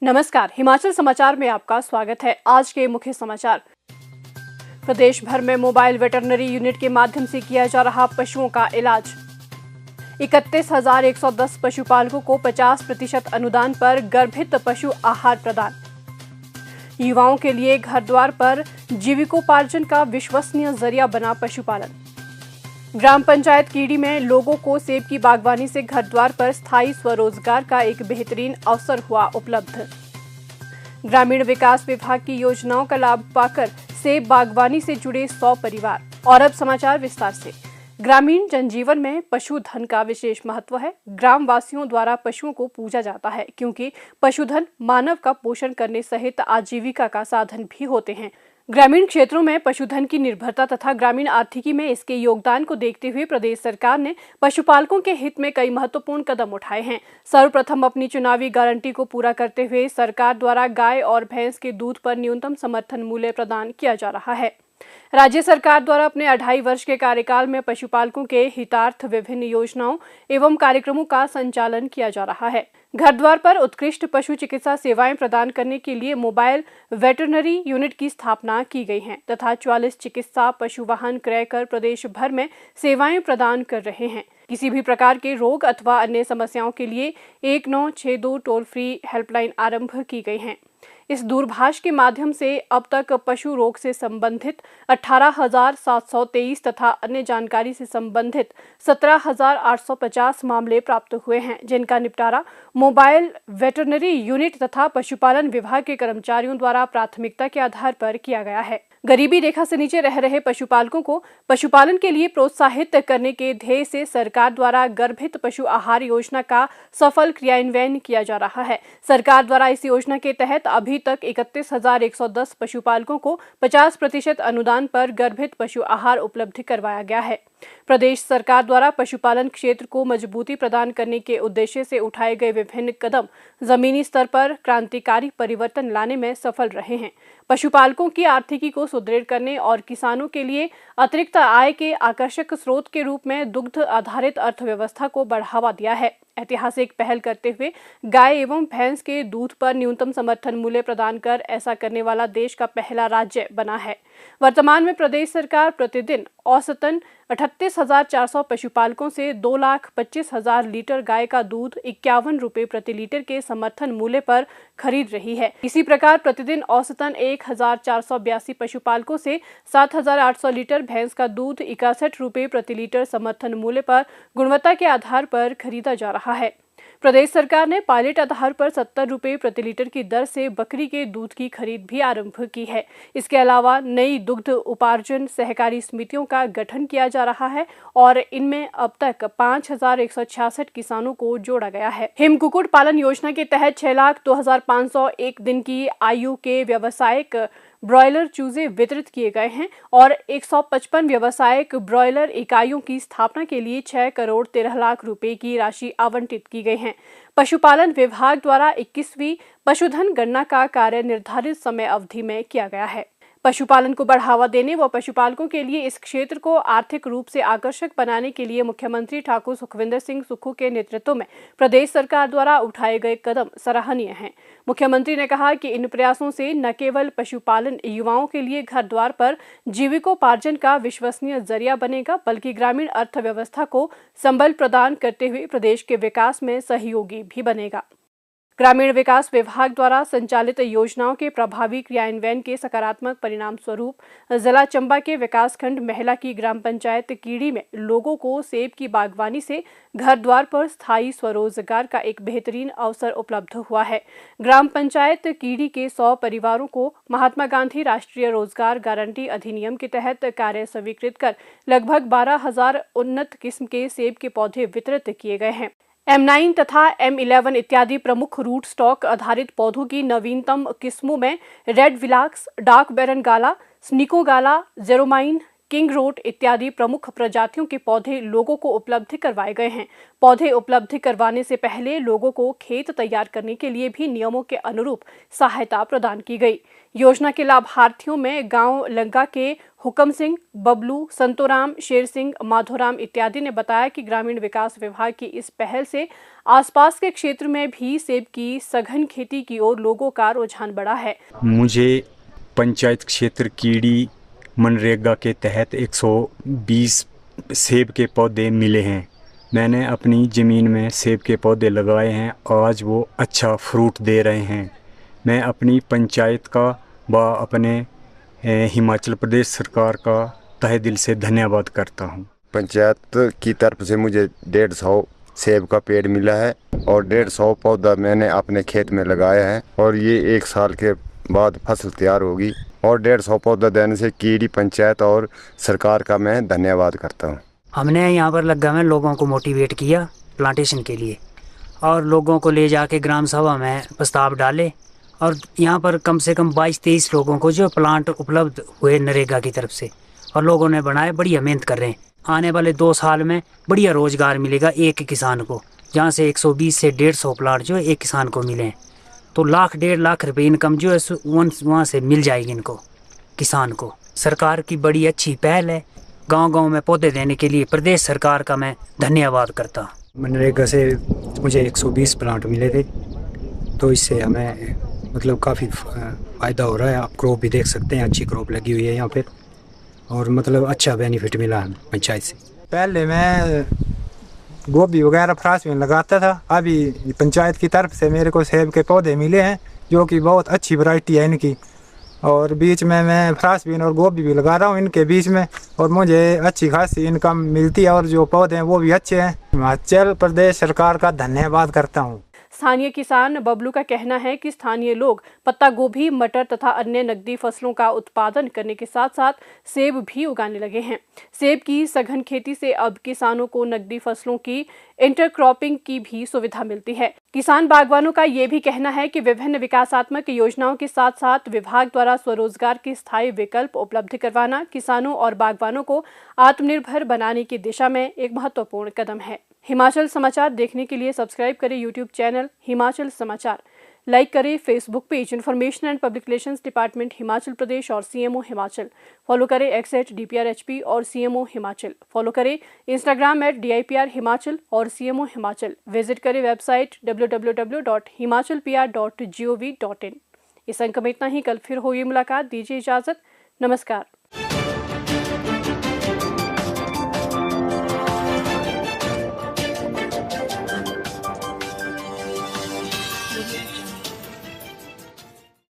नमस्कार, हिमाचल समाचार में आपका स्वागत है। आज के मुख्य समाचार। प्रदेश भर में मोबाइल वेटरनरी यूनिट के माध्यम से किया जा रहा पशुओं का इलाज। 31,110 पशुपालकों को 50% अनुदान पर गर्भित पशु आहार प्रदान। युवाओं के लिए घर द्वार पर जीविकोपार्जन का विश्वसनीय जरिया बना पशुपालन। ग्राम पंचायत कीड़ी में लोगों को सेब की बागवानी से घर द्वार पर स्थायी स्वरोजगार का एक बेहतरीन अवसर हुआ उपलब्ध। ग्रामीण विकास विभाग की योजनाओं का लाभ पाकर सेब बागवानी से जुड़े 100 परिवार। और अब समाचार विस्तार से। ग्रामीण जनजीवन में पशुधन का विशेष महत्व है। ग्राम वासियों द्वारा पशुओं को पूजा जाता है क्योंकि पशुधन मानव का पोषण करने सहित आजीविका का साधन भी होते हैं। ग्रामीण क्षेत्रों में पशुधन की निर्भरता तथा ग्रामीण आर्थिकी में इसके योगदान को देखते हुए प्रदेश सरकार ने पशुपालकों के हित में कई महत्वपूर्ण कदम उठाए हैं। सर्वप्रथम अपनी चुनावी गारंटी को पूरा करते हुए सरकार द्वारा गाय और भैंस के दूध पर न्यूनतम समर्थन मूल्य प्रदान किया जा रहा है। राज्य सरकार द्वारा अपने 2.5 वर्ष के कार्यकाल में पशुपालकों के हितार्थ विभिन्न योजनाओं एवं कार्यक्रमों का संचालन किया जा रहा है। घर द्वार पर उत्कृष्ट पशु चिकित्सा सेवाएं प्रदान करने के लिए मोबाइल वेटरनरी यूनिट की स्थापना की गई है तथा 44 चिकित्सा पशु वाहन क्रय कर प्रदेश भर में सेवाएं प्रदान कर रहे हैं। किसी भी प्रकार के रोग अथवा अन्य समस्याओं के लिए 1962 टोल फ्री हेल्पलाइन आरंभ की गई है। इस दूरभाष के माध्यम से अब तक पशु रोग से संबंधित 18,723 तथा अन्य जानकारी से संबंधित 17,850 मामले प्राप्त हुए हैं, जिनका निपटारा मोबाइल वेटरनरी यूनिट तथा पशुपालन विभाग के कर्मचारियों द्वारा प्राथमिकता के आधार पर किया गया है। गरीबी रेखा से नीचे रह रहे पशुपालकों को पशुपालन के लिए प्रोत्साहित करने के ध्येय से सरकार द्वारा गर्भित पशु आहार योजना का सफल क्रियान्वयन किया जा रहा है। सरकार द्वारा इस योजना के तहत अभी तक 31,110 पशुपालकों को 50% अनुदान पर गर्भित पशु आहार उपलब्ध करवाया गया है। प्रदेश सरकार द्वारा पशुपालन क्षेत्र को मजबूती प्रदान करने के उद्देश्य से उठाए गए विभिन्न कदम जमीनी स्तर पर क्रांतिकारी परिवर्तन लाने में सफल रहे हैं। पशुपालकों की आर्थिकी को सुदृढ़ करने और किसानों के लिए अतिरिक्त आय के आकर्षक स्रोत के रूप में दुग्ध आधारित अर्थव्यवस्था को बढ़ावा दिया है। ऐतिहासिक पहल करते हुए गाय एवं भैंस के दूध पर न्यूनतम समर्थन मूल्य प्रदान कर ऐसा करने वाला देश का पहला राज्य बना है। वर्तमान में प्रदेश सरकार प्रतिदिन औसतन 38,400 पशुपालकों से 2,25,000 लीटर गाय का दूध 51 रुपए प्रति लीटर के समर्थन मूल्य पर खरीद रही है। इसी प्रकार प्रतिदिन औसतन 1,482 पशुपालकों से 7,800 लीटर भैंस का दूध 61 रुपए प्रति लीटर समर्थन मूल्य पर गुणवत्ता के आधार पर खरीदा जा रहा है। प्रदेश सरकार ने पायलट आधार पर 70 रुपए प्रति लीटर की दर से बकरी के दूध की खरीद भी आरंभ की है। इसके अलावा नई दुग्ध उपार्जन सहकारी समितियों का गठन किया जा रहा है और इनमें अब तक 5,166 किसानों को जोड़ा गया है। हिम कुक्कुट पालन योजना के तहत 6,02,501 दिन की आयु के व्यावसायिक ब्रॉयलर चूजे वितरित किए गए हैं और 155 व्यावसायिक ब्रॉयलर इकाइयों की स्थापना के लिए 6 करोड़ 13 लाख रुपए की राशि आवंटित की गई है। पशुपालन विभाग द्वारा 21वीं पशुधन गणना का कार्य निर्धारित समय अवधि में किया गया है। पशुपालन को बढ़ावा देने व पशुपालकों के लिए इस क्षेत्र को आर्थिक रूप से आकर्षक बनाने के लिए मुख्यमंत्री ठाकुर सुखविंदर सिंह सुक्खू के नेतृत्व में प्रदेश सरकार द्वारा उठाए गए कदम सराहनीय हैं। मुख्यमंत्री ने कहा कि इन प्रयासों से न केवल पशुपालन युवाओं के लिए घर द्वार पर जीविकोपार्जन का विश्वसनीय जरिया बनेगा, बल्कि ग्रामीण अर्थव्यवस्था को संबल प्रदान करते हुए प्रदेश के विकास में सहयोगी भी बनेगा। ग्रामीण विकास विभाग द्वारा संचालित योजनाओं के प्रभावी क्रियान्वयन के सकारात्मक परिणाम स्वरूप जिला चंबा के विकासखंड महिला की ग्राम पंचायत कीड़ी में लोगों को सेब की बागवानी से घर द्वार पर स्थायी स्वरोजगार का एक बेहतरीन अवसर उपलब्ध हुआ है। ग्राम पंचायत कीड़ी के 100 परिवारों को महात्मा गांधी राष्ट्रीय रोजगार गारंटी अधिनियम के तहत कार्य स्वीकृत कर लगभग 12,000 उन्नत किस्म के सेब के पौधे वितरित किए गए हैं। M9 तथा M11 इत्यादि प्रमुख रूट स्टॉक आधारित पौधों की नवीनतम किस्मों में रेड विलाक्स, डार्क बैरन गाला, स्निको गाला, जेरोमाइन, किंग रोड इत्यादि प्रमुख प्रजातियों के पौधे लोगों को उपलब्ध करवाए गए हैं। पौधे उपलब्ध करवाने से पहले लोगों को खेत तैयार करने के लिए भी नियमों के अनुरूप सहायता प्रदान की गई। योजना के लाभार्थियों में गांव लंगा के हुकम सिंह, बबलू, संतोराम, शेर सिंह, माधोराम इत्यादि ने बताया कि ग्रामीण विकास विभाग की इस पहल से आसपास के क्षेत्र में भी सेब की सघन खेती की ओर लोगों का रुझान बढ़ा है। मुझे पंचायत क्षेत्र कीड़ी मनरेगा के तहत 120 सेब के पौधे मिले हैं। मैंने अपनी ज़मीन में सेब के पौधे लगाए हैं, आज वो अच्छा फ्रूट दे रहे हैं। मैं अपनी पंचायत का व अपने हिमाचल प्रदेश सरकार का तहे दिल से धन्यवाद करता हूँ। पंचायत की तरफ से मुझे 150 सेब का पेड़ मिला है और 150 पौधा मैंने अपने खेत में लगाया है और ये 1 साल के बाद फसल तैयार होगी। और 150 पौधा देने से कीड़ी पंचायत और सरकार का मैं धन्यवाद करता हूँ। हमने यहाँ पर लग्गा में लोगों को मोटिवेट किया प्लांटेशन के लिए और लोगों को ले जाके ग्राम सभा में प्रस्ताव डाले और यहाँ पर कम से कम 22-23 लोगों को जो प्लांट उपलब्ध हुए नरेगा की तरफ से और लोगों ने बनाए, बढ़िया मेहनत कर रहे हैं। आने वाले 2 साल में बढ़िया रोजगार मिलेगा एक किसान को, जहाँ से 120 से 150 प्लांट जो है एक किसान को मिले हैं, तो 1.5 लाख रुपए इनकम जो है वहाँ से मिल जाएगी इनको किसान को। सरकार की बड़ी अच्छी पहल है। गांव-गांव में पौधे देने के लिए प्रदेश सरकार का मैं धन्यवाद करता हूँ। मनरेगा से मुझे 120 प्लांट मिले थे, तो इससे हमें मतलब काफ़ी फ़ायदा हो रहा है। आप क्रॉप भी देख सकते हैं, अच्छी क्रॉप लगी हुई है यहाँ पे और मतलब अच्छा बेनिफिट मिला है पंचायत से। पहले मैं गोभी वगैरह फ्रांस में लगाता था, अभी पंचायत की तरफ से मेरे को सेब के पौधे मिले हैं जो कि बहुत अच्छी वैरायटी है इनकी, और बीच में मैं फ्रांस बीन और गोभी भी लगा रहा हूँ इनके बीच में, और मुझे अच्छी खासी इनकम मिलती है और जो पौधे हैं वो भी अच्छे हैं। हिमाचल प्रदेश सरकार का धन्यवाद करता हूँ। स्थानीय किसान बबलू का कहना है कि स्थानीय लोग पत्ता गोभी, मटर तथा अन्य नकदी फसलों का उत्पादन करने के साथ साथ सेब भी उगाने लगे हैं। सेब की सघन खेती से अब किसानों को नकदी फसलों की इंटरक्रॉपिंग की भी सुविधा मिलती है। किसान बागवानों का ये भी कहना है कि विभिन्न विकासात्मक योजनाओं के साथ साथ विभाग द्वारा स्वरोजगार के स्थायी विकल्प उपलब्ध करवाना किसानों और बागवानों को आत्मनिर्भर बनाने की दिशा में एक महत्वपूर्ण कदम है। हिमाचल समाचार देखने के लिए सब्सक्राइब करें यूट्यूब चैनल हिमाचल समाचार, लाइक करें Facebook page information and public relations department Himachal Pradesh और सीएमओ हिमाचल, फॉलो करें @DPRHP और सीएमओ हिमाचल, फॉलो करें इंस्टाग्राम @DIPR हिमाचल और सीएमओ हिमाचल, विजिट करें वेबसाइट www.himachalpr.gov.in। इस अंक में इतना ही। कल फिर होगी मुलाकात, दीजिए इजाजत, नमस्कार।